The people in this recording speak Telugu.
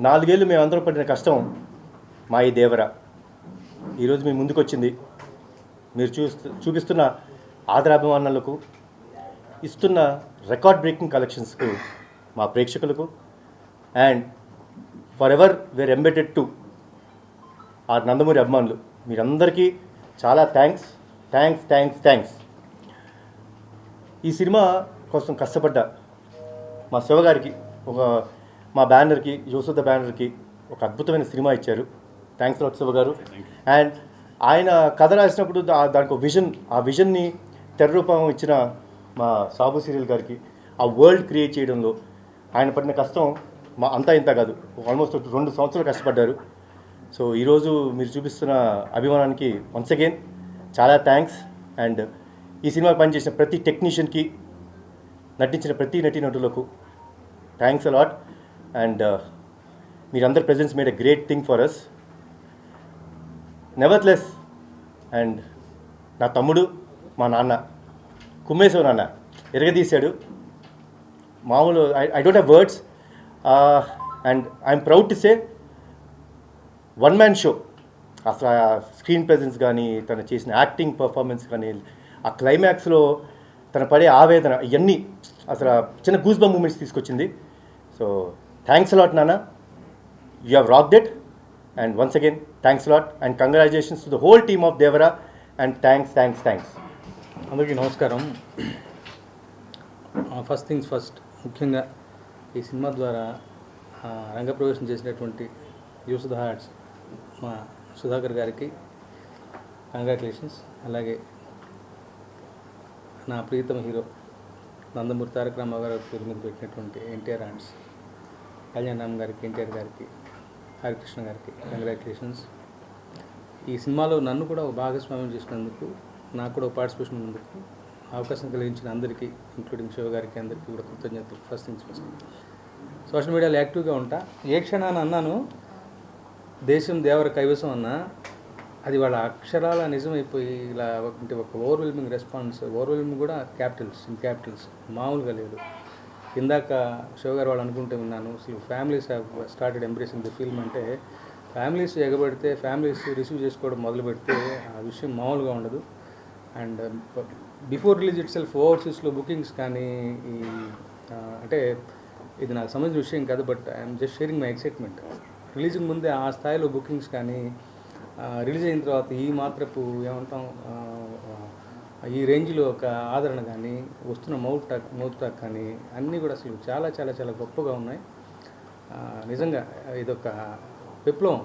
4 ఏళ్ళు మేమందరం పడిన కష్టం మా ఈ దేవర ఈరోజు మీ ముందుకు వచ్చింది. మీరు చూపిస్తున్న ఆదరాభిమానాలకు, ఇస్తున్న రికార్డ్ బ్రేకింగ్ కలెక్షన్స్కు, మా ప్రేక్షకులకు and forever where embedded to ఆ నందమూరి అభిమానులు మీరందరికీ చాలా థ్యాంక్స్. ఈ సినిమా కోసం కష్టపడ్డ మా శివగారికి, మా బ్యానర్కి, యోసుద బ్యానర్కి ఒక అద్భుతమైన సినిమా ఇచ్చారు. థ్యాంక్స్ లాట్ శివ గారు. అండ్ ఆయన కథ రాసినప్పుడు దానికి ఒక ఆ విజన్ని తెర రూపం ఇచ్చిన మా సాబు సీరియల్ గారికి ఆ వరల్డ్ క్రియేట్ చేయడంలో ఆయన పడిన కష్టం మా అంతా ఇంత కాదు, ఆల్మోస్ట్ 2 సంవత్సరాలు కష్టపడ్డారు. సో ఈరోజు మీరు చూపిస్తున్న అభిమానానికి వన్స్ అగైన్ చాలా థ్యాంక్స్. అండ్ ఈ సినిమాకి పనిచేసిన ప్రతి టెక్నీషియన్కి, నటించిన ప్రతి నటీనటులకు థ్యాంక్స్ అలాట్. అండ్ మీరందరి presence made a great thing for us. Nevertheless. And నా తమ్ముడు, మా నాన్న కుమ్మేశ్వర నాన్న ఎరగదీశాడు. మామూలు I don't have words. And I'm proud to say one man show. అసలు ఆ స్క్రీన్ ప్రెజెన్స్ కానీ, తను చేసిన యాక్టింగ్ పర్ఫార్మెన్స్ కానీ, ఆ క్లైమాక్స్లో తన పడే ఆవేదన, ఇవన్నీ అసలు చిన్న గూస్ బంప్ మూమెంట్స్ తీసుకొచ్చింది. సో థ్యాంక్స్ అలాట్ నాన్న, you have rocked it. And once again thanks a lot and congratulations to the whole team of Devara. And thanks. అందరికీ నమస్కారం. ఫస్ట్ థింగ్స్ ఫస్ట్, ముఖ్యంగా ఈ సినిమా ద్వారా రంగప్రవేశం చేసినటువంటి యూసుద హార్ట్స్ మా సుధాకర్ గారికి కంగ్రాచులేషన్స్. అలాగే నా ప్రీతమ హీరో నందమూరి తారక రామారావు గారి పేరు మీద పెట్టినటువంటి ఎన్టీఆర్ ఆర్ట్స్ కళ్యాణ్ రామ్ గారికి, ఎన్టీఆర్ గారికి, హరికృష్ణ గారికి కంగ్రాచులేషన్స్. ఈ సినిమాలో నన్ను కూడా ఒక భాగస్వామ్యం చేసినందుకు, నాకు కూడా ఒక పార్టిసిపేషన్ ఉన్నందుకు అవకాశం కలిగించిన అందరికీ, ఇంక్లూడింగ్ శివ గారికి, అందరికీ కూడా కృతజ్ఞతలు. First things first. సోషల్ మీడియాలో యాక్టివ్గా ఉంటా. ఏ క్షణాన్ని అన్నాను దేశం దేవర కైవసం అన్నా, అది వాళ్ళ అక్షరాల నిజమైపోయి ఇలా అంటే ఒక ఓవర్వెల్మింగ్ రెస్పాన్స్. ఓవర్వెల్మింగ్ కూడా క్యాపిటల్స్ మామూలుగా లేదు. ఇందాక శివ గారు వాళ్ళు అనుకుంటే ఉన్నాను, అసలు families have started embracing the film అంటే, ఫ్యామిలీస్ ఎగబడితే, ఫ్యామిలీస్ రిసీవ్ చేసుకోవడం మొదలు పెడితే ఆ విషయం మామూలుగా ఉండదు. And before release itself ఓవర్సీస్లో బుకింగ్స్ కానీ, ఈ అంటే ఇది నాకు సంబంధించిన విషయం కాదు, but I'm just sharing my excitement. రిలీజ్కి ముందే ఆ స్థాయిలో బుకింగ్స్ కానీ, రిలీజ్ అయిన తర్వాత ఈ మాత్రపు ఏమంటాం, ఈ రేంజ్లో ఒక ఆదరణ కానీ, వస్తున్న మౌత్ టాక్ కానీ అన్నీ కూడా అసలు చాలా చాలా చాలా గొప్పగా ఉన్నాయి. నిజంగా ఇదొక విప్లవం